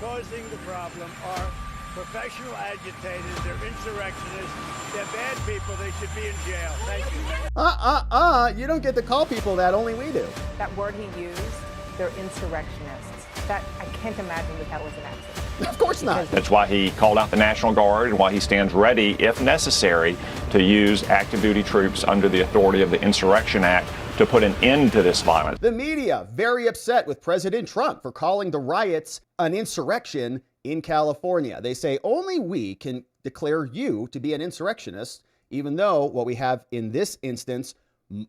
causing the problem are professional agitators. They're insurrectionists. They're bad people. They should be in jail. Thank you. You don't get to call people that, only we do. That word he used, they're insurrectionists. That, I can't imagine that was an accident. Of course not. That's why he called out the National Guard and why he stands ready, if necessary, to use active duty troops under the authority of the Insurrection Act to put an end to this violence. The media very upset with President Trump for calling the riots an insurrection in California. They say only we can declare you to be an insurrectionist, even though what we have in this instance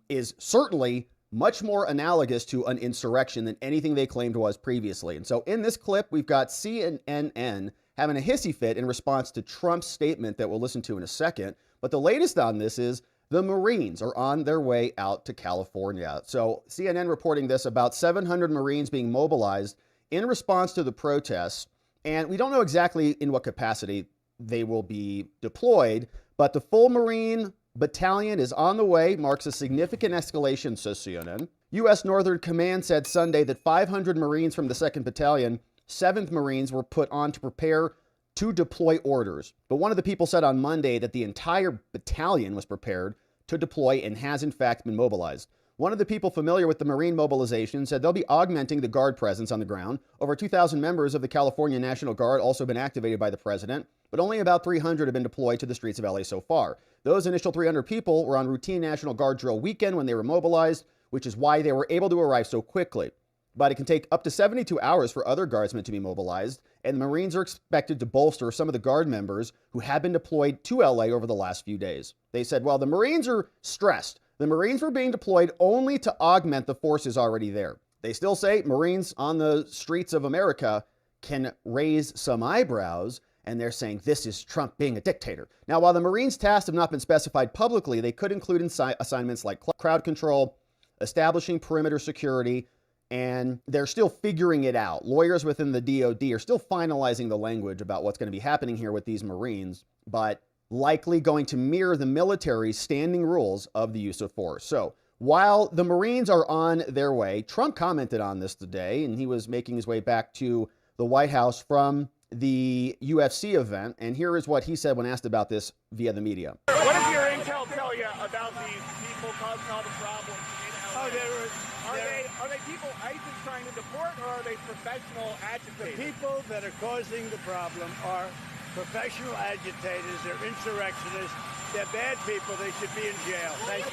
is certainly much more analogous to an insurrection than anything they claimed was previously. And so in this clip, we've got CNN having a hissy fit in response to Trump's statement that we'll listen to in a second. But the latest on this is the Marines are on their way out to California. So CNN reporting this, about 700 Marines being mobilized in response to the protests. And we don't know exactly in what capacity they will be deployed, but the full Marine battalion is on the way, marks a significant escalation, says CNN. U.S. Northern Command said Sunday that 500 Marines from the 2nd Battalion, 7th Marines, were put on to prepare to deploy orders. But one of the people said on Monday that the entire battalion was prepared to deploy and has in fact been mobilized. One of the people familiar with the Marine mobilization said they'll be augmenting the Guard presence on the ground. Over 2,000 members of the California National Guard also been activated by the president, but only about 300 have been deployed to the streets of LA so far. Those initial 300 people were on routine National Guard drill weekend when they were mobilized, which is why they were able to arrive so quickly. But it can take up to 72 hours for other Guardsmen to be mobilized, and the Marines are expected to bolster some of the Guard members who have been deployed to LA over the last few days. They said, well, the Marines are stressed. The Marines were being deployed only to augment the forces already there. They still say Marines on the streets of America can raise some eyebrows, and they're saying this is Trump being a dictator. Now, while the Marines' tasks have not been specified publicly, they could include assignments like crowd control, establishing perimeter security, and they're still figuring it out. Lawyers within the DOD are still finalizing the language about what's going to be happening here with these Marines, but likely going to mirror the military's standing rules of the use of force. So while the Marines are on their way, Trump commented on this today, and he was making his way back to the White House from the UFC event. And here is what he said when asked about this via the media. What does your intel tell you about these people causing all the problems in LA? Are they people ICE is trying to deport, or are they professional agitators? The people that are causing the problem are professional agitators. They're insurrectionists. They're bad people. They should be in jail. Thank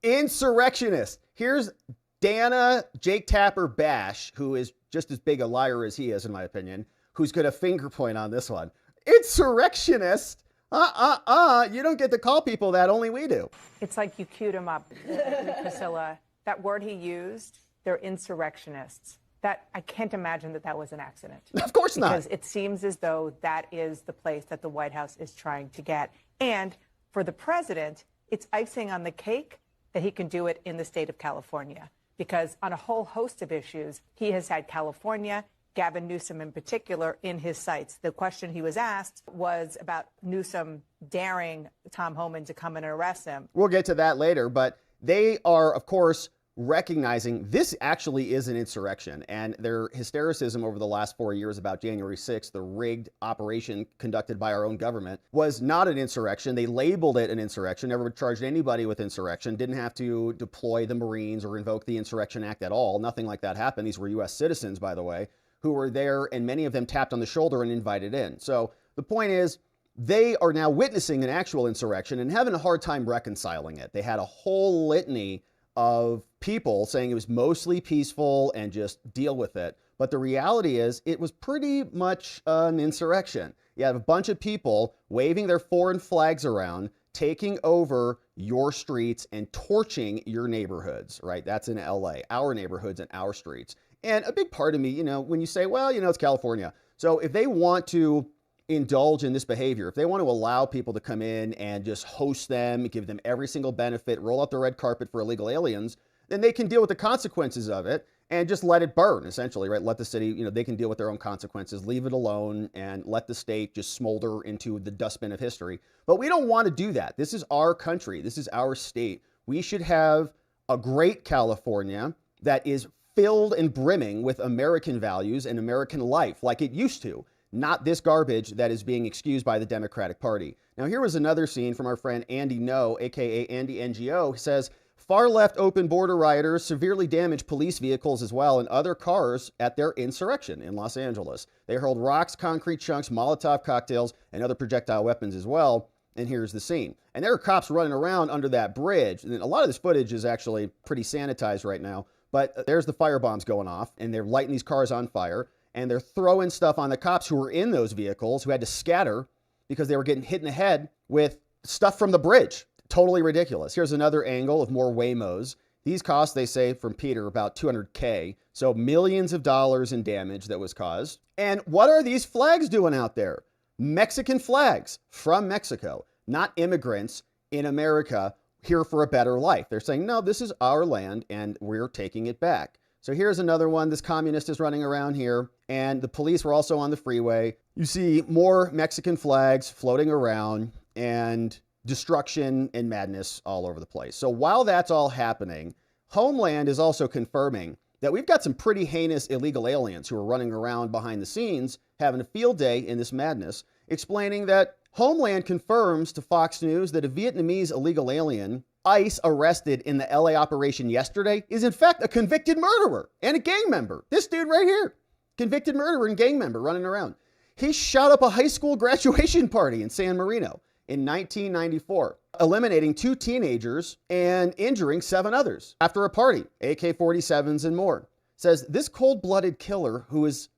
you. Insurrectionist. Here's Dana Jake Tapper Bash, who is just as big a liar as he is, in my opinion, who's going to finger point on this one. Insurrectionist? You don't get to call people that, only we do. It's like you queued him up, Priscilla. That word he used, they're insurrectionists. That, I can't imagine that was an accident. Of course not. Because it seems as though that is the place that the White House is trying to get. And for the president, it's icing on the cake that he can do it in the state of California. Because on a whole host of issues, he has had California, Gavin Newsom in particular, in his sights. The question he was asked was about Newsom daring Tom Homan to come and arrest him. We'll get to that later, but they are, of course, recognizing this actually is an insurrection, and their hystericism over the last 4 years about January 6th, the rigged operation conducted by our own government, was not an insurrection. They labeled it an insurrection, never charged anybody with insurrection, didn't have to deploy the Marines or invoke the Insurrection Act at all. Nothing like that happened. These were U.S. citizens, by the way, who were there, and many of them tapped on the shoulder and invited in. So the point is, they are now witnessing an actual insurrection and having a hard time reconciling it. They had a whole litany of people saying it was mostly peaceful and just deal with it. But the reality is it was pretty much an insurrection. You have a bunch of people waving their foreign flags around, taking over your streets and torching your neighborhoods, right? That's in LA, our neighborhoods and our streets. And a big part of me, when you say, well, it's California. So if they want to indulge in this behavior, if they want to allow people to come in and just host them, give them every single benefit, roll out the red carpet for illegal aliens, then they can deal with the consequences of it and just let it burn, essentially, right? Let the city, they can deal with their own consequences, leave it alone, and let the state just smolder into the dustbin of history. But we don't want to do that. This is our country. This is our state. We should have a great California that is filled and brimming with American values and American life like it used to, not this garbage that is being excused by the Democratic Party. Now, here was another scene from our friend Andy No, aka Andy NGO. He says, far left open border rioters severely damaged police vehicles as well and other cars at their insurrection in Los Angeles. They hurled rocks, concrete chunks, Molotov cocktails, and other projectile weapons as well. And here's the scene. And there are cops running around under that bridge. And a lot of this footage is actually pretty sanitized right now. But there's the firebombs going off, and they're lighting these cars on fire, and they're throwing stuff on the cops who were in those vehicles, who had to scatter because they were getting hit in the head with stuff from the bridge. Totally ridiculous. Here's another angle of more Waymos. These cost, they say, from Peter, about $200K. So millions of dollars in damage that was caused. And what are these flags doing out there? Mexican flags from Mexico, not immigrants in America here for a better life. They're saying, no, this is our land and we're taking it back. So here's another one. This communist is running around here, and the police were also on the freeway. You see more Mexican flags floating around and destruction and madness all over the place. So while that's all happening, Homeland is also confirming that we've got some pretty heinous illegal aliens who are running around behind the scenes having a field day in this madness, explaining that Homeland confirms to Fox News that a Vietnamese illegal alien ICE arrested in the LA operation yesterday is in fact a convicted murderer and a gang member. This dude right here, convicted murderer and gang member running around. He shot up a high school graduation party in San Marino in 1994, eliminating 2 teenagers and injuring 7 others after a party, AK-47s and more. Says this cold-blooded killer who is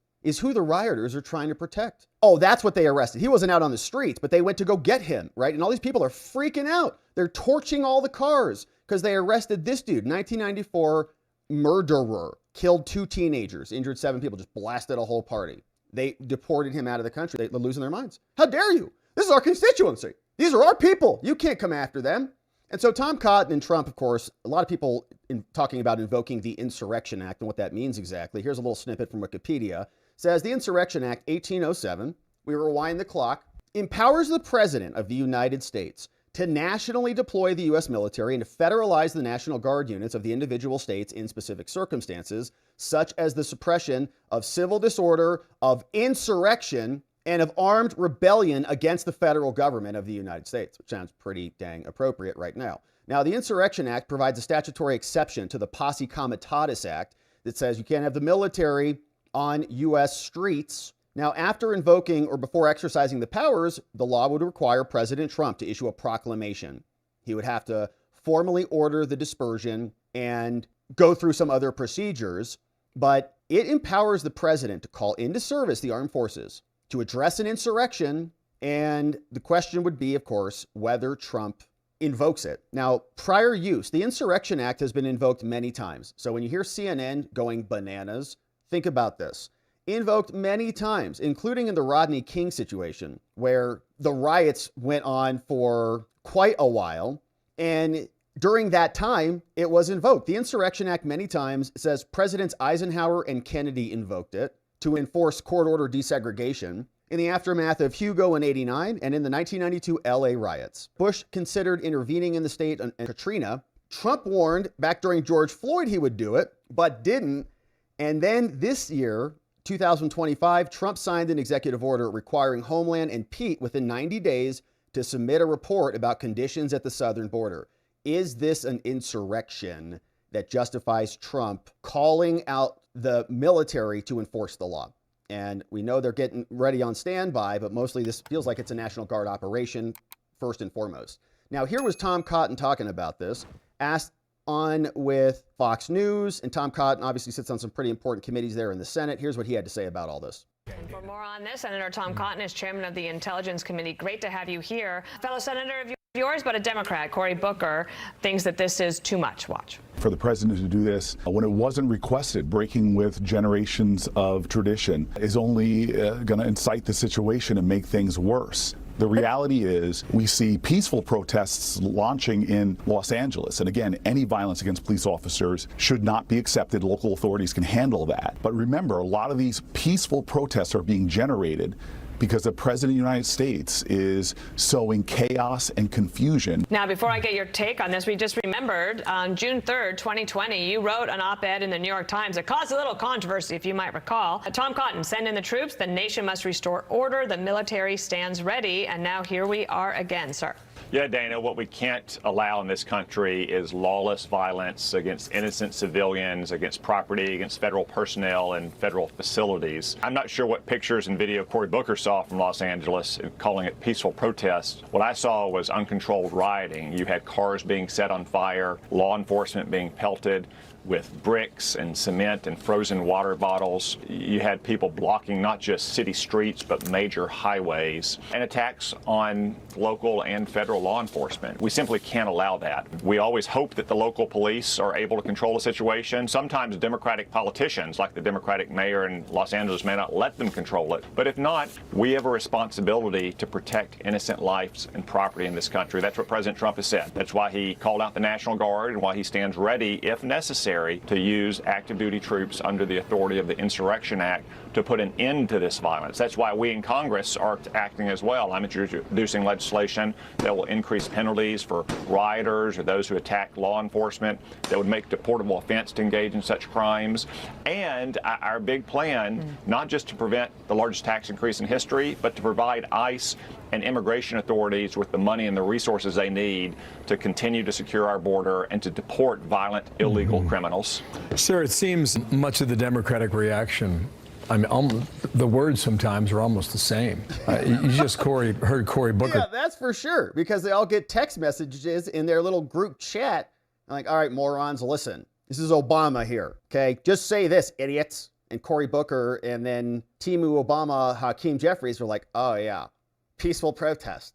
who the rioters are trying to protect. Oh, that's what they arrested. He wasn't out on the streets, but they went to go get him, right? And all these people are freaking out. They're torching all the cars because they arrested this dude, 1994 murderer, killed 2 teenagers, injured 7 people, just blasted a whole party. They deported him out of the country. They're losing their minds. How dare you? This is our constituency. These are our people. You can't come after them. And so Tom Cotton and Trump, of course, a lot of people talking about invoking the Insurrection Act and what that means exactly. Here's a little snippet from Wikipedia. Says the Insurrection Act 1807, we rewind the clock, empowers the President of the United States to nationally deploy the U.S. military and to federalize the National Guard units of the individual states in specific circumstances, such as the suppression of civil disorder, of insurrection, and of armed rebellion against the federal government of the United States, which sounds pretty dang appropriate right now. Now, the Insurrection Act provides a statutory exception to the Posse Comitatus Act that says you can't have the military on U.S. streets. Now, after invoking or before exercising the powers, the law would require President Trump to issue a proclamation. He would have to formally order the dispersion and go through some other procedures, but it empowers the president to call into service the armed forces to address an insurrection, and the question would be, of course, whether Trump invokes it. Now, prior use, the Insurrection Act has been invoked many times. So when you hear CNN going bananas, think about this. Invoked many times, including in the Rodney King situation, where the riots went on for quite a while. And during that time, it was invoked. The Insurrection Act many times says Presidents Eisenhower and Kennedy invoked it to enforce court order desegregation in the aftermath of Hugo in '89 and in the 1992 LA riots. Bush considered intervening in the state and Katrina. Trump warned back during George Floyd he would do it, but didn't. And then this year, 2025, Trump signed an executive order requiring Homeland and Pete within 90 days to submit a report about conditions at the southern border. Is this an insurrection that justifies Trump calling out the military to enforce the law? And we know they're getting ready on standby, but mostly this feels like it's a National Guard operation first and foremost. Now, here was Tom Cotton talking about this, asked on with Fox News, and Tom Cotton obviously sits on some pretty important committees there in the Senate. Here's what he had to say about all this. And for more on this, Senator Tom Cotton is chairman of the Intelligence Committee. Great to have you here. Fellow senator of yours, but a Democrat, Cory Booker, thinks that this is too much. Watch. For the president to do this when it wasn't requested, breaking with generations of tradition, is only going to incite the situation and make things worse. The reality is we see peaceful protests launching in Los Angeles. And again, any violence against police officers should not be accepted. Local authorities can handle that. But remember, a lot of these peaceful protests are being generated because the President of the United States is sowing chaos and confusion. Now, before I get your take on this, we just remembered on June 3rd, 2020, you wrote an op-ed in the New York Times that caused a little controversy, if you might recall. Tom Cotton, send in the troops. The nation must restore order. The military stands ready. And now here we are again, sir. Yeah, Dana, what we can't allow in this country is lawless violence against innocent civilians, against property, against federal personnel and federal facilities. I'm not sure what pictures and video Cory Booker saw from Los Angeles, calling it peaceful protest. What I saw was uncontrolled rioting. You had cars being set on fire, law enforcement being pelted with bricks and cement and frozen water bottles. You had people blocking not just city streets, but major highways, and attacks on local and federal law enforcement. We simply can't allow that. We always hope that the local police are able to control the situation. Sometimes Democratic politicians, like the Democratic mayor in Los Angeles, may not let them control it. But if not, we have a responsibility to protect innocent lives and property in this country. That's what President Trump has said. That's why he called out the National Guard and why he stands ready, if necessary, to use active duty troops under the authority of the Insurrection Act to put an end to this violence. That's why we in Congress are acting as well. I'm introducing legislation that will increase penalties for rioters or those who attack law enforcement, that would make it a deportable offense to engage in such crimes. And our big plan, not just to prevent the largest tax increase in history, but to provide ICE and immigration authorities with the money and the resources they need to continue to secure our border and to deport violent, illegal criminals. Sir, it seems much of the Democratic reaction, I mean, the words sometimes are almost the same. You just heard Cory Booker. Yeah, that's for sure, because they all get text messages in their little group chat. Like, all right, morons, listen. This is Obama here, okay? Just say this, idiots. And Cory Booker and then Timu Obama, Hakeem Jeffries were like, oh, yeah, peaceful protest.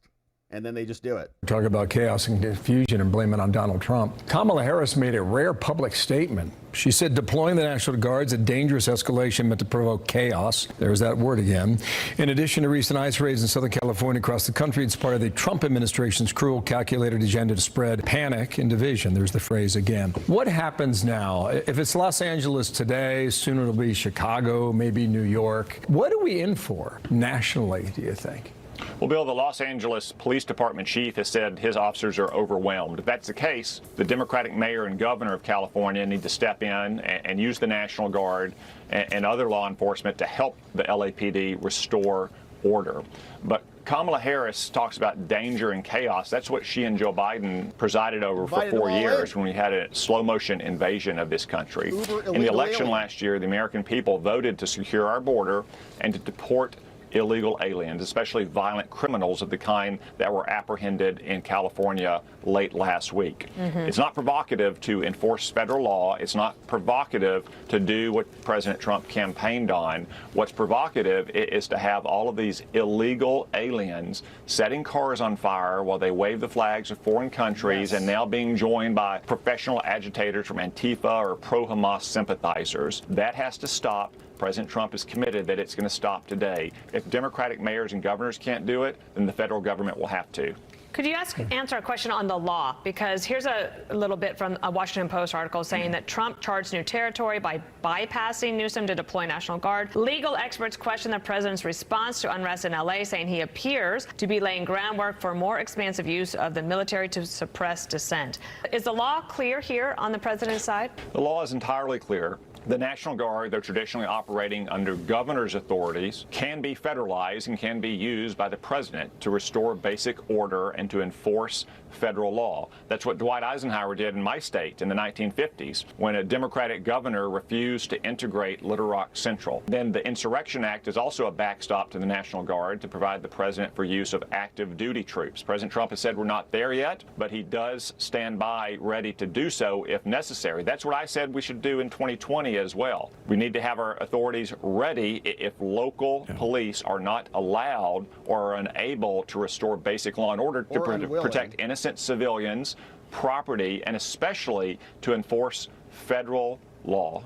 And then they just do it. Talk about chaos and confusion and blame it on Donald Trump. Kamala Harris made a rare public statement. She said deploying the National Guard's a dangerous escalation meant to provoke chaos. There's that word again. In addition to recent ICE raids in Southern California across the country, it's part of the Trump administration's cruel, calculated agenda to spread panic and division. There's the phrase again. What happens now? If it's Los Angeles today, soon it'll be Chicago, maybe New York. What are we in for nationally, do you think? Well, Bill, the Los Angeles Police Department chief has said his officers are overwhelmed. If that's the case, the Democratic mayor and governor of California need to step in and use the National Guard and other law enforcement to help the LAPD restore order. But Kamala Harris talks about danger and chaos. That's what she and Joe Biden presided over for 4 years when we had a slow motion invasion of this country. In the election last year, the American people voted to secure our border and to deport illegal aliens, especially violent criminals of the kind that were apprehended in California late last week. It's not provocative to enforce federal law. It's not provocative to do what President Trump campaigned on. What's provocative is to have all of these illegal aliens setting cars on fire while they wave the flags of foreign countries and now being joined by professional agitators from Antifa or pro-Hamas sympathizers. That has to stop. President Trump is committed that it's going to stop today. If Democratic mayors and governors can't do it, then the federal government will have to. Could you answer a question on the law? Because here's a little bit from a Washington Post article saying that Trump charged new territory by bypassing Newsom to deploy National Guard. Legal experts question the president's response to unrest in L.A., saying he appears to be laying groundwork for more expansive use of the military to suppress dissent. Is the law clear here on the president's side? The law is entirely clear. The National Guard, though traditionally operating under governor's authorities, can be federalized and can be used by the president to restore basic order and to enforce federal law. That's what Dwight Eisenhower did in my state in the 1950s when a Democratic governor refused to integrate Little Rock Central. Then the Insurrection Act is also a backstop to the National Guard to provide the president for use of active duty troops. President Trump has said we're not there yet, but he does stand by ready to do so if necessary. That's what I said we should do in 2020 as well. We need to have our authorities ready if local police are not allowed or are unable to restore basic law and order to protect innocent civilians, property, and especially to enforce federal law.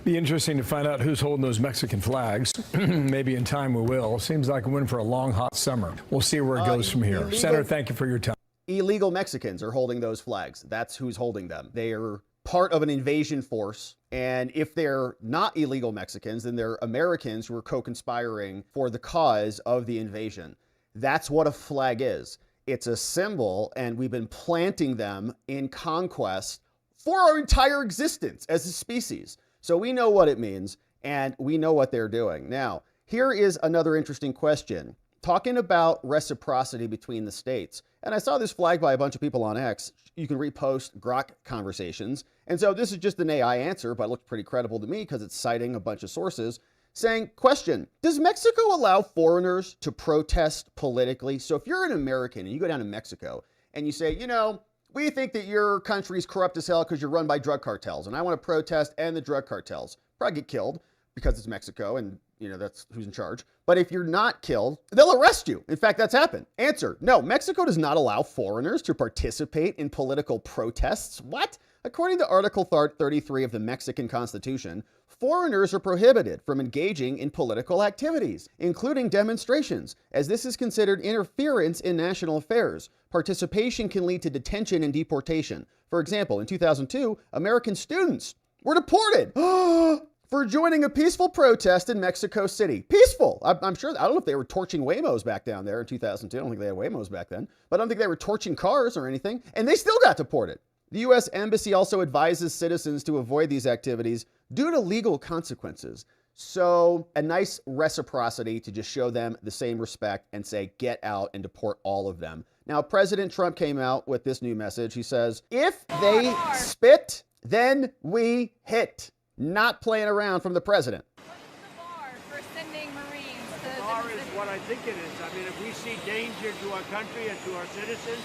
Be interesting to find out who's holding those Mexican flags. Maybe in time we will. Seems like we're in for a long, hot summer. We'll see where it goes from here. Senator, thank you for your time. Illegal Mexicans are holding those flags. That's who's holding them. They are part of an invasion force. And if they're not illegal Mexicans, then they're Americans who are co-conspiring for the cause of the invasion. That's what a flag is. It's a symbol, and we've been planting them in conquest for our entire existence as a species. So we know what it means, and we know what they're doing. Now, here is another interesting question. Talking about reciprocity between the states. And I saw this flagged by a bunch of people on X. You can repost Grok conversations. And so this is just an AI answer, but it looks pretty credible to me because it's citing a bunch of sources saying, question, does Mexico allow foreigners to protest politically? So if you're an American and you go down to Mexico and you say, you know, we think that your country's corrupt as hell because you're run by drug cartels, and I want to protest and the drug cartels. Probably get killed because it's Mexico and, you know, that's who's in charge. But if you're not killed, they'll arrest you. In fact, that's happened. Answer, no, Mexico does not allow foreigners to participate in political protests. What? According to Article 33 of the Mexican Constitution, foreigners are prohibited from engaging in political activities, including demonstrations, as this is considered interference in national affairs. Participation can lead to detention and deportation. For example, in 2002, American students were deported for joining a peaceful protest in Mexico City. Peaceful. I'm sure, I don't know if they were torching Waymos back down there in 2002. I don't think they had Waymos back then, but I don't think they were torching cars or anything, and they still got deported. The U.S. Embassy also advises citizens to avoid these activities due to legal consequences. So a nice reciprocity to just show them the same respect and say, get out and deport all of them. Now, President Trump came out with this new message. He says, if they spit, then we hit. Not playing around from the president. What's the bar for sending Marines to The bar is what I think it is. I mean, if we see danger to our country and to our citizens,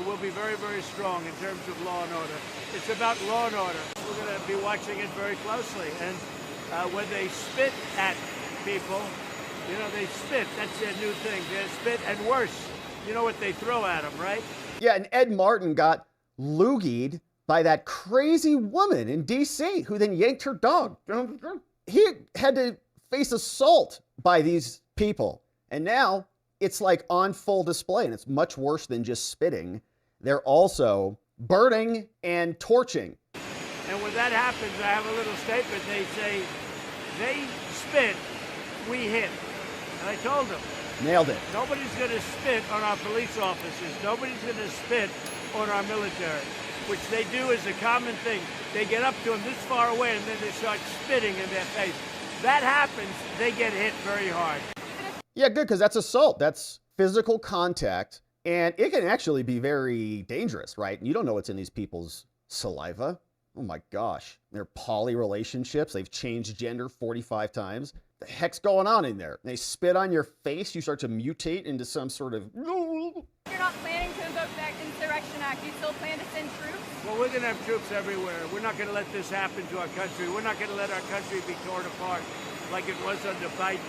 we'll be very, very strong in terms of law and order. It's about law and order. We're going to be watching it very closely. And when they spit at people, you know, they spit. That's their new thing. They spit, and worse, you know what they throw at them, right? Yeah, and Ed Martin got loogied by that crazy woman in D.C. who then yanked her dog. He had to face assault by these people. And now it's like on full display, and it's much worse than just spitting. They're also burning and torching. And when that happens, I have a little statement. They say, they spit, we hit. And I told them. Nailed it. Nobody's going to spit on our police officers. Nobody's going to spit on our military, which they do as a common thing. They get up to them this far away, and then they start spitting in their face. That happens, they get hit very hard. Yeah, good, because that's assault. That's physical contact, and it can actually be very dangerous, right? You don't know what's in these people's saliva. Oh my gosh. They're poly relationships. They've changed gender 45 times. The heck's going on in there? They spit on your face. You start to mutate into some sort of... You're not planning to invoke that Insurrection Act. You still plan to send troops? Well, we're going to have troops everywhere. We're not going to let this happen to our country. We're not going to let our country be torn apart like it was under Biden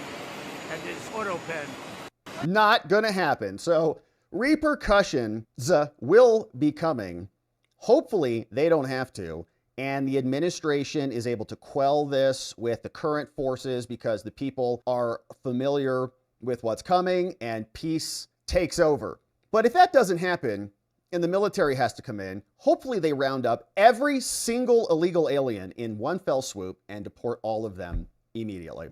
and his auto pen. Not going to happen. So repercussions will be coming. Hopefully they don't have to. And the administration is able to quell this with the current forces because the people are familiar with what's coming and peace takes over. But if that doesn't happen and the military has to come in, hopefully they round up every single illegal alien in one fell swoop and deport all of them immediately.